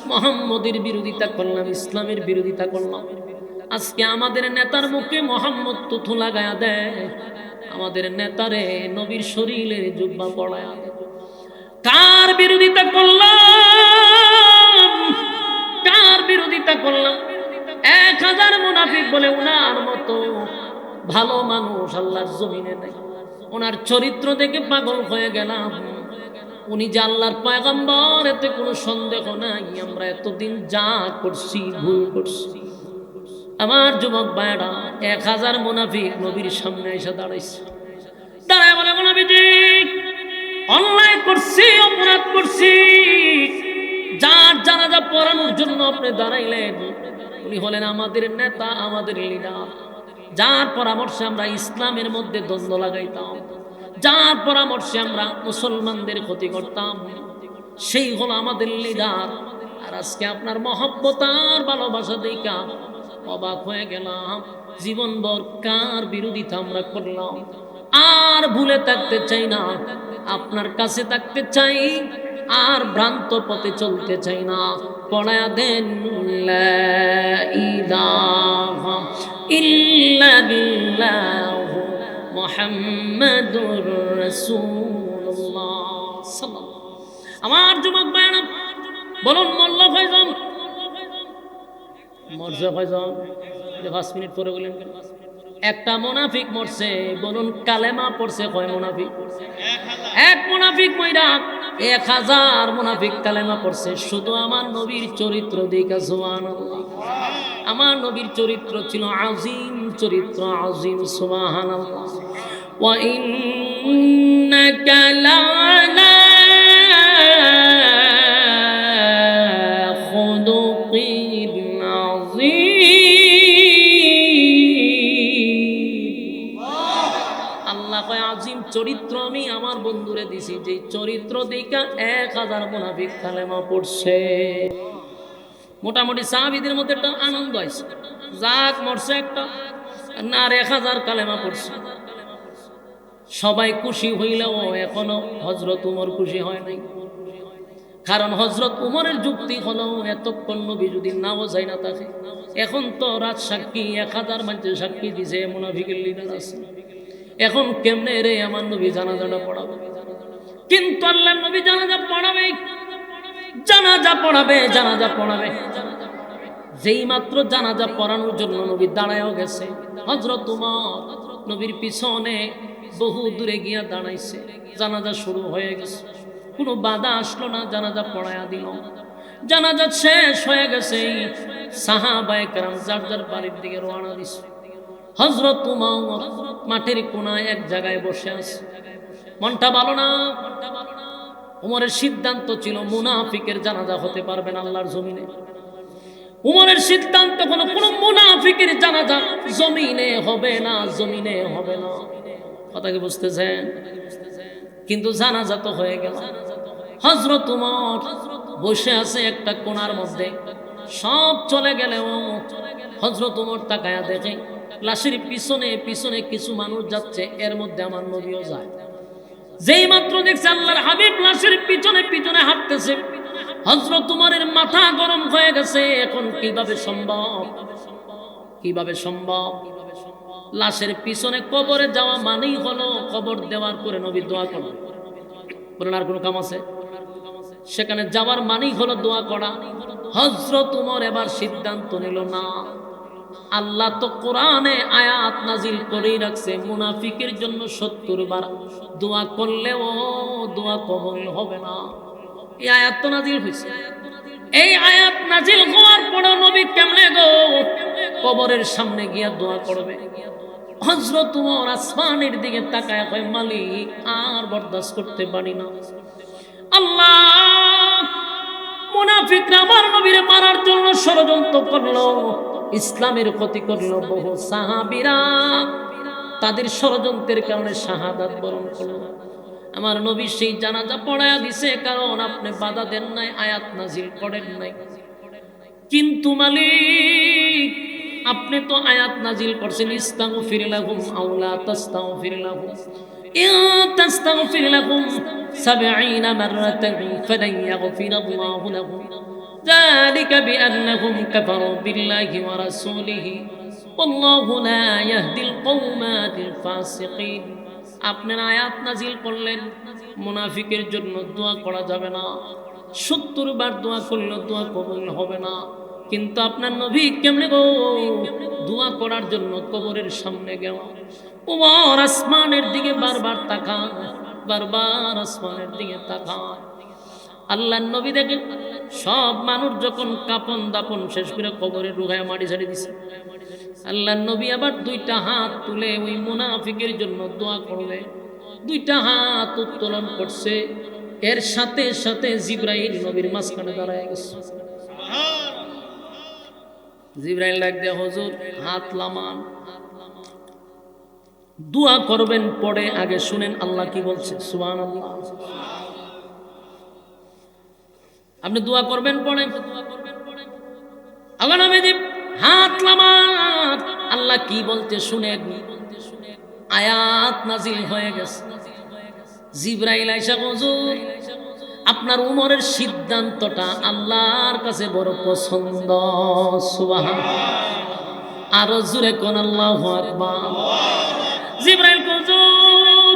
মুহাম্মদের বিরোধিতা করলাম, ইসলামের বিরোধিতা করলাম। আজকে আমাদের নেতার মুখে মুহাম্মদ তুথু লাগায়া দেয়, আমাদের নেতারে নবীর শরীরের জুব্বা পড়ায়া দেয়। কার বিরোধিতা করলাম? কার বিরোধিতা করলাম? 1000 মুনাফিক বলে উনার মতো ভালো মানুষ আল্লাহর জমিনে নেই। ওনার চরিত্র দেখে পাগল হয়ে গেলাম। উনি যে আল্লাহর পয়গম্বর এতে কোনো সন্দেহ নাই। আমরা এতদিন যা করছি ভুল করছি, আমার যুবক ভাইরা 1000 মুনাফিক নবীর সামনে এসে দাঁড়াইছে। দাঁড়ায় বলে, নবীজি অন্যায় করছি, অপরাধ করছি, যার জানাজা পড়ানোর জন্য আপনি দাঁড়াইলেন উনি হলেন আমাদের নেতা, আমাদের লিডার, যার পরামর্শে আমরা ইসলামের মধ্যে দ্বন্দ্ব লাগাইতাম, যার পরামর্শে আমরা মুসলমানদের ক্ষতি করতাম, সেই হলো আমাদের লিডার। আর আজকে আপনার মহব্বত আর ভালোবাসা দেখা অবাক হয়ে গেলাম, জীবনভর কার বিরোধিতা আমরা করলাম। আর ভুলে থাকতে চাই না, আপনার কাছে থাকতে চাই, আর ভ্রান্ত পথে চলতে চাই না। পড়ায়া দেন লা ইলাহা ইল্লাল্লাহু মুহাম্মাদুর রাসূলুল্লাহ সাল্লাল্লাহু। আমার যুবক ভাইরা বলুন, মোল্লা কয়জন? মরছে কয়জন? 5 মিনিট পরে বলেন কেন? একটা মুনাফিক মরছে। বলুন কালেমা পড়ছে কয় মুনাফিক? 1 মুনাফিক মইরা 1000 মুনাফিক কালেমা পড়ছে। শুধু আমার নবীর চরিত্র দেখা সুবহানাল্লাহ। আমার নবীর চরিত্র ছিল আজিম চরিত্র, আজিম সুবহানাল্লাহ। ওয়া ইন্নাকা লা'আলা খুলুকিন আযীম। আল্লাহ কয় আজিম চরিত্র আমি আমার বন্ধুরে দিছি, যে চরিত্র দেখা 1000 মুনাফিক কালেমা পড়ছে। মোটামুটি সাহাবীদের মধ্যে একটা আনন্দ আছে, যাক মরছে একটা, না আর 1000 কালেমা পড়ছে। সবাই খুশি হইলেও এখনো হযরত উমর খুশি হয় নাই। কারণ হযরত উমরের যুক্তি হলো, এতক্ষণ নবী যদি নাও যায় না থাকে, এখন তো রাত সাক্ষী 1000 মানুষের সাক্ষী দিছে মুনাফিকের লিডার আছে, এখন কেমনে রে আমার নবী জানাজাটা পড়াবে? কিন্তু আল্লাহর নবী জানাজা পড়াবে, জানাজা পড়াবে, জানাজা পড়াবে। যেই মাত্র জানাজা পড়ানোর জন্য নবী দাঁড়ায়ও গেছে, হযরত উমর নবীর পিছনে বহু দূরে গিয়া দাঁড়াইছে। জানাজা শুরু হয়ে গেছে, কোনো বাধা আসলো না, জানাজা পড়ায়া দিল। জানাজা শেষ হয়ে গেছে, সাহাবায়ে কেরাম যার যার বাড়ির দিকে রওনা দিছে। হযরত উমর মাঠের কোনায় এক জায়গায় বসে আছে, মনটা ভালো না। উমরের সিদ্ধান্ত ছিল মুনাফিকের জানাজা হতে পারবে না আল্লাহর জমিনে। উমরের সিদ্ধান্ত হলো কোনো মুনাফিকের জানাজা জমিনে হবে না, জমিনে হবে না। কথা কি বুঝতেছেন? কিন্তু জানাজা তো হয়ে গেল। হযরত উমর বসে আছে একটা কোণার মধ্যে, সব চলে গেলেও হযরত উমর তাকায়া দেখে লাশের পিছনে পিছনে কিছু মানুষ যাচ্ছে, এর মধ্যে আমার নবীও যায়। যেই মাত্র দেখছে আল্লাহর হাবিব লাশের পিছনে পিছনে হাঁটতেছে, হযরত উমরের মাথা গরম হয়ে গেছে। এখন কিভাবে সম্ভব? কিভাবে সম্ভব? লাশের পিছনে কবরে যাওয়া মানেই হলো কবর দেওয়ার পরে নবী দোয়া করা। বলেন আর কোনো কাম আছে? সেখানে যাওয়ার মানেই হলো দোয়া করা। হযরত উমর এবার সিদ্ধান্ত নিল, না, আল্লাহ তো কোরআনে আয়াত নাজিল করেই রাখছে, মুনাফিকের জন্য 70 বার দোয়া করলেও দোয়া কবুল হবে না। এই আয়াত তো নাজিল হয়েছে। এই আয়াত নাজিল হওয়ার পরে নবী কেমনে গো কবরের সামনে গিয়া দোয়া করবে? হযরত উমর আসমানের দিকে তাকায় কয়, মালিক আর বরদাস্ত করতে পারি না। আল্লাহ, মুনাফিকরা আমার নবীরে মারার জন্য ষড়যন্ত্র করলো, ইসলামের ক্ষতি করলো। বহু সাহাবীরা তাদের ষড়যন্ত্রের কারণে শাহাদাত বরণ করলো। আমার নবী সেই জানাজা পড়ায়া দিছে, কারণ আপনি বাধা দেন নাই, আয়াত নাজিল করেন নাই। কিন্তু মালিক, আপনি তো আয়াত নাজিল করছেন, ইস্তাগফির লাহুম আও লা তাস্তাগফির লাহুম ইন তাস্তাগফির লাহুম 70 মাররাতান ফালান ইয়াগফিরাল্লাহু লাহুম যালিকা বিআন্নাহুম কাফারু বিল্লাহি ওয়া রাসূলিহি ওয়াল্লাহু লা ইয়াহদিল কওমাল ফাসিকিন। আপনার আয়াত নাজিল করলেন, মুনাফিকের জন্য দোয়া করা যাবে না, 70 বার দোয়া করলে দোয়া কবুল হবে না। কিন্তু আপনার নবী কেমনে গো দোয়া করার জন্য কবরের সামনে গেল? উমর আসমানের দিকে বারবার তাকায়, বারবার আসমানের দিকে তাকায়। আল্লাহর নবী দেখেন সব মানুষ যখন কাপন দাপন শেষ করে কবরে ঢুকায় মাটি ছেড়ে দিছে, আল্লাহর নবী আবার দুইটা হাত তুলে ওই মুনাফিকের জন্য দোয়া করলে, দুইটা হাত উত্তোলন করছে, এর সাথে সাথে জিবরাইল নবীর মাঝখানে দাঁড়ায় গেছে। জিবরাইল ডাক দেয়া, হুজুর হাত লামান, দোয়া করবেন পরে আগে শুনেন আল্লাহ কি বলছে। সুবহানাল্লাহ। আপনি দোয়া করবেন পরে, আগে নবীজি হাত লামান, আল্লাহ কি বলতে শুনেন। আয়াত নাজিল হয়ে গেছে। জিবরাইল আয়েশা, হুজুর আপনার উমরের সিদ্ধান্তটা আল্লাহর কাছে বড় পছন্দ। সুবহানাল্লাহ। আরো জোরে কোন আল্লাহু আকবার। জিবরাইল, হুজুর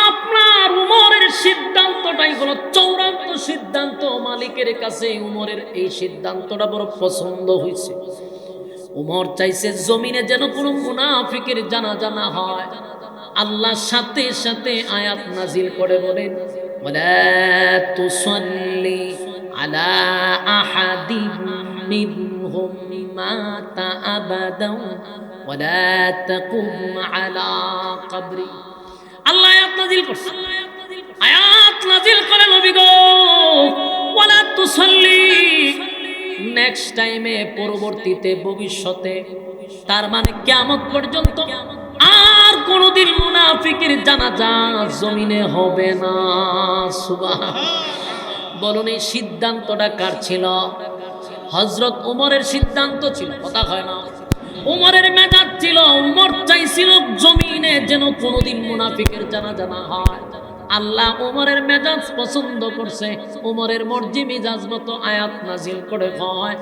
আপনার উমরের সিদ্ধান্তটাই হলো চূড়ান্ত সিদ্ধান্ত, মালিকের কাছে উমরের এই সিদ্ধান্তটা বড় পছন্দ হয়েছে। উমর চাইছে জমিনে যেন কোনো মুনাফিকের জানাজা না হয়। আল্লাহ সাথে সাথে আয়াত নাজিল করে বলেন, ওয়ালা তুসাল্লি আলা আহাদিন মিনহুম মাতা আবাদাও ওয়ালা তাকুম আলা কবরি। আল্লাহ আয়াত নাজিল করছে, আয়াত নাজিল করে নবী গো ওয়ালা তুসাল্লি, নেক্সট টাইমে পরবর্তীতে ভবিষ্যতে, তার মানে কিয়ামত পর্যন্ত আর কোনদিন মুনাফিকের জানাজা জমিনে হবে না। সুবহানাল্লাহ। বলুন এই সিদ্ধান্তটা কার ছিল? হযরত ওমরের সিদ্ধান্ত ছিল, কথা হয় না। ওমরের মেজাজ ছিল, ওমর চাইছিল জমিনে যেন কোনদিন মুনাফিকের জানাজা না হয়। আল্লাহ ওমরের মেজাজ পছন্দ করছে, ওমরের মর্জি মেজাজ মতো আয়াত নাজিল করে হয়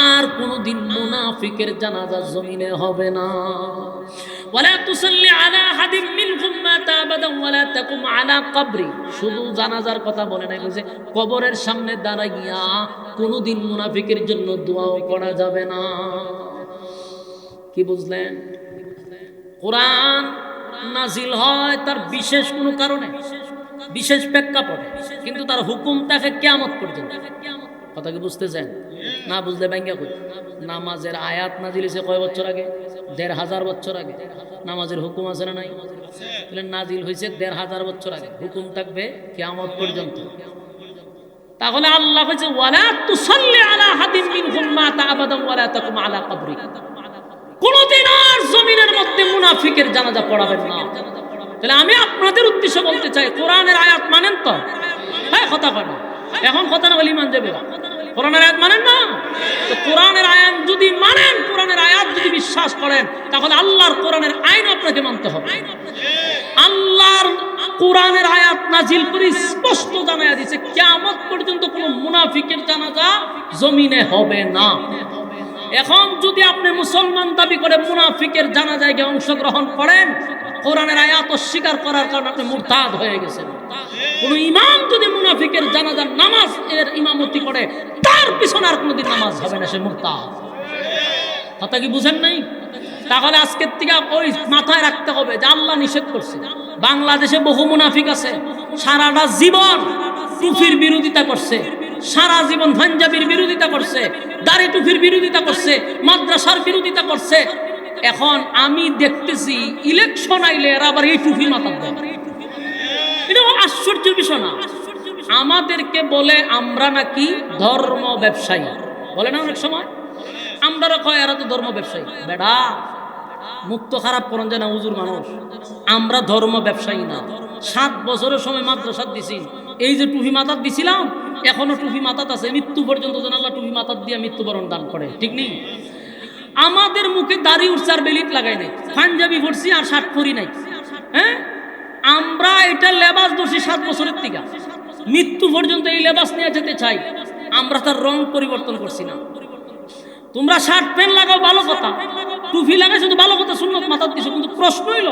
আর কোনদিন মুনাফিকের জানাজা জমিনে হবে না। ওয়ালা তুসাল্লি আলা আহাদিন মিনহুম মাতা আবাদান ওয়ালা তাকুম আলা কবরি, শুধু জানাজার কথা বলে নাই, বলছে কবরের সামনে দাঁড়াইয়া কোনদিন মুনাফিকের জন্য দোয়াও করা যাবে না। কি বুঝলেন? কোরআন নাজিল হয় তার বিশেষ কোনো কারণে, বিশেষ প্রেক্ষাপটে, কিন্তু তার হুকুম থাকে কিয়ামত পর্যন্ত। কথা কি বুঝতেছেন? না বুঝলে ব্যাংকা কই। নামাজের আয়াত নাজিল হয়েছে কয় বছর আগে? ১৫০০ বছর আগে। নামাজের হুকুম আছে না নাই? নাজিল হয়েছে ১৫০০ বছর আগে, হুকুম থাকবে কিয়ামত পর্যন্ত। তাহলে আল্লাহ কইছে ওয়ালা তুসাল্লি আলা আহাদিন মিনহুম মাতা আবাদান ওয়ালা তাকুম আলা কবরি, কোনদিন আর জমিনের মধ্যে মুনাফিকের জানাজা পড়াবেন না। তাহলে আমি আপনাদের উদ্দেশ্যে বলতে চাই, কোরআনের আয়াত মানেন তো? হ্যাঁ, কথা বলেন। এখন কথা না বলি মান যাবে না। কোরআনের আয়াত মানেন না? তো কোরআনের আয়াত যদি মানেন, কোরআনের আয়াত যদি বিশ্বাস করেন, তাহলে আল্লাহর কোরআনের আইন আপনাকে মানতে হবে। আল্লাহর কোরআনের আয়াত নাজিল করে স্পষ্ট জানায়া দিয়েছে কিয়ামত পর্যন্ত কোনো মুনাফিকের জানাজা জমিনে হবে না। এখন যদি আপনি মুসলমান দাবি করে মুনাফিকের জানাজায় গিয়ে অংশগ্রহণ করেন, কোরআনের আয়াত অস্বীকার করার কারণে আপনি মুরতাদ হয়ে গেছেন। কোন ইমাম যদি মুনাফিকের জানাজার নামাজ এর ইমামতি করে, তার পিছনে আর কোনোদিন নামাজ হবে না, সে মুরতাদ। কথা কি বুঝেন নাই? তাহলে আজকের থেকে ওই মাথায় রাখতে হবে যে আল্লাহ নিষেধ করছে। বাংলাদেশে বহু মুনাফিক আছে, সারাটা জীবন টুপির বিরোধিতা করছে, সারা জীবন পাঞ্জাবির বিরোধিতা করছে, দাড়ি টুপির বিরোধিতা করছে, মাদ্রাসার বিরোধিতা করছে। এখন আমি দেখতেছি ইলেকশন আইলে এরা আবার এই টুপি মাথার দেয়। এটা আশ্চর্যের বিষয় না? আমাদেরকে বলে আমরা নাকি ধর্ম ব্যবসায়ী, বলে না অনেক সময়। আমরা কয় এরা তো ধর্ম ব্যবসায়ী। বেড়া মুক্ত খারাপ করেন যায় না হুজুর মানুষ। আমরা ধর্ম ব্যবসায়ী না। 7 বছরের সময় মাদ্রাসাত দিছি, এই যে টুপি মাথাত দিছিলাম এখনো টুপি মাথাত আছে, মৃত্যু পর্যন্ত যেন আল্লাহ টুপি মাথাত দিয়ে মৃত্যুবরণ দান করে, ঠিক নেই? আমাদের মুখে দাড়ি উঠছে আর বেলিট লাগাই নাই, পাঞ্জাবি পরছি আর শার্ট পরি নাই। হ্যাঁ, আমরা এটা লেবাস ধরছি 7 বছরের থেকে, মৃত্যু পর্যন্ত এই লেবাস নিয়ে যেতে চাই। আমরা তার রং পরিবর্তন করছি না। তোমরা শার্ট প্যান্ট লাগাও ভালো কথা, টুপি লাগাই শুধু ভালো কথা, সুন্নত মাথাত দিছো, কিন্তু প্রশ্ন হইল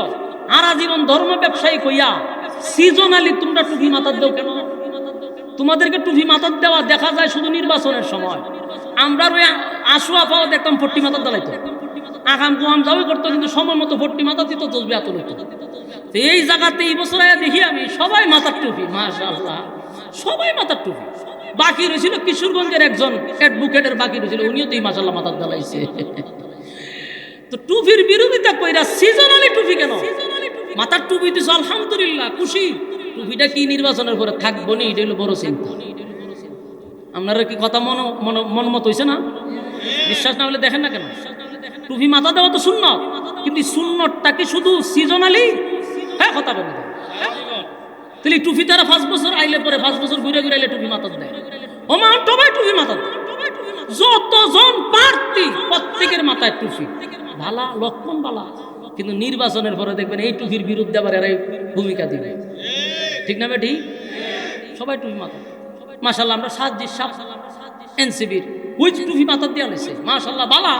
আর আজীবন ধর্ম ব্যবসায়ী কইয়া সিজনালি তোমরা টুপি মাথাত দাও কেন? তোমাদেরকে টুপি মাথাত দেওয়া দেখা যায় শুধু নির্বাচনের সময়। আমরা ওই আশুয়া পাওয়া দেখতাম ফট্টি মাথার দালাইতো, আগাম কুয়াম যাওয়াই করতো, কিন্তু সময় মতো ফট্টি মাথা দিত, তসবি হাতে লইতো। এই জায়গাতে এই বছর দেখি আমি সবাই মাথার টুপি, মাশাআল্লাহ, সবাই মাথার টুপি। বাকি রয়েছিল কিশোরগঞ্জের একজন অ্যাডভোকেটের বাকি রয়েছিল, উনিও তো মাশাআল্লাহ মাথার দালাইছে। তো টুপির বিরোধিতা কইরা সিজনালি টুপি কেন? মাথার টুপি দিছো আলহামদুলিল্লাহ, খুশি। টুপিটা কি নির্বাচনের পরে থাকবো নি, এটা হলো বড় চিন্তা। আপনারা কি কথা মন মত হইছে না? বিশ্বাস না হলে দেখেন না কেন, টুপি মাথা দেওয়া তো সুন্নত, কিন্তু সুন্নতটা কি শুধু সিজনালি? হ্যাঁ, কথা বলেন। তাহলে টুপি তারা 5 বছর আইলে পরে 5 বছর ঘুরে ঘুরে আইলে টুপি মাথা দেয়। ওমা সবাই টুপি মাথা দেয়, যতজন প্রার্থী প্রত্যেকের মাথায় টুপি, ভালা লক্ষণ ভালা। কিন্তু নির্বাচনের পরে দেখবেন এই টুপির বিরুদ্ধে আবার এরাই ভূমিকা দিবে, ঠিক না বেটি? সবাই টুপি মাথা। মাশাআল্লাহ আমরা সাজ্জিদ সাহেব এনসিবির ওই টুপি মাথা দিয়ে আলেছে, মাশাআল্লাহ বালা।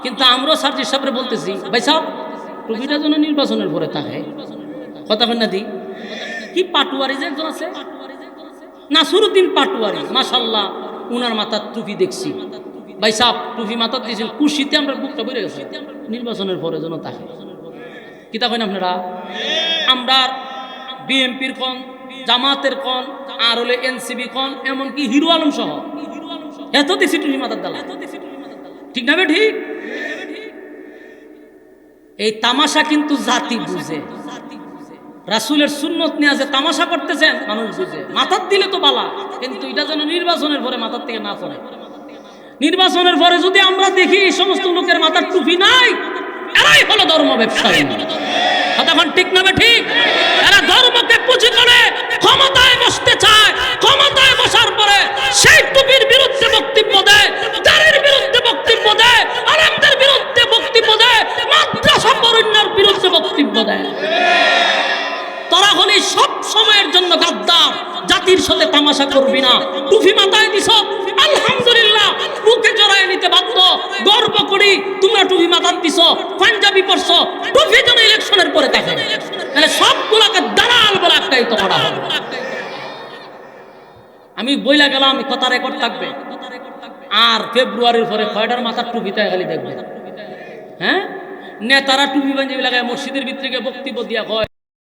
কিন্তু আমরাও সাজ্জিদ সাহেবরে বলতেছি, ভাই সাহেব টুপিটা যেন নির্বাচনের পরে থাকে। কথা বল না দি। কি পাটুয়ারি যে একজন আছে নাসিরউদ্দিন পাটুয়ারি, মাশাআল্লাহ উনার মাথার টুপি দেখছি। ভাই সাহেব টুপি মাথা দিয়েছেন, খুশিতে আমরা বুকটা বেড়ে গেছে। নির্বাচনের পরে যেন থাকে। কি তা কইন আপনারা? আমরা বিএনপির কোন, জামাতের কোন, আর হলে এনসিবি কোন, এমনকি হিরো আলম সহ এত দিছি টুপি মাথার দালা, ঠিক না? ঠিক। এই তামাশা কিন্তু জাতি বুঝে। রাসূলের সুন্নত নিয়ে যে তামাশা করতেছেন মানুষ বুঝে। মাথার দিলে তো বালা, কিন্তু এটা যেন নির্বাচনের পরে মাথার থেকে না পড়ে। নির্বাচনের পরে যদি আমরা দেখি এই সমস্ত লোকের মাথার টুপি নাই, এরাই হলো ধর্ম ব্যবসায়ী। তখন ঠিক না? ঠিক। এরা ধর্মকে পুঁজি করে ক্ষমতায় বসতে চায়। ক্ষমতায় বসার পরে সেই টুপির বিরুদ্ধে বক্তব্য দেয়, দাড়ির বিরুদ্ধে বক্তব্য দেয়, আলেমদের বিরুদ্ধে বক্তব্য দেয়, মাদ্রাসা পরিণার বিরুদ্ধে বক্তব্য দেয়। তোরা হলি সব সময়ের জন্য গাদ্দার। জাতির সাথে তামাশা করবি না। টুপি মাথায় দিছ, আলহামদুলিল্লাহ, বুকে জড়ায় নিতে বাধ্য। গর্ব করি তোমরা টুপি মাথায় দিছ, পাঞ্জাবি পরছো। টুপি যেন ইলেকশনের পরে থাকে, তাহলে সবগুলাকে দালাল বলে আখ্যায়িত করা হবে। আমি বইলা গেলাম, কথা রেকর্ড থাকবে। আর ফেব্রুয়ারির পরে কয়টার মাথার টুপিতে খালি দেখবে। হ্যাঁ, নেতারা টুপি পাঞ্জাবি লাগায় মসজিদের ভিতরে বক্তব্য দিয়া হয়।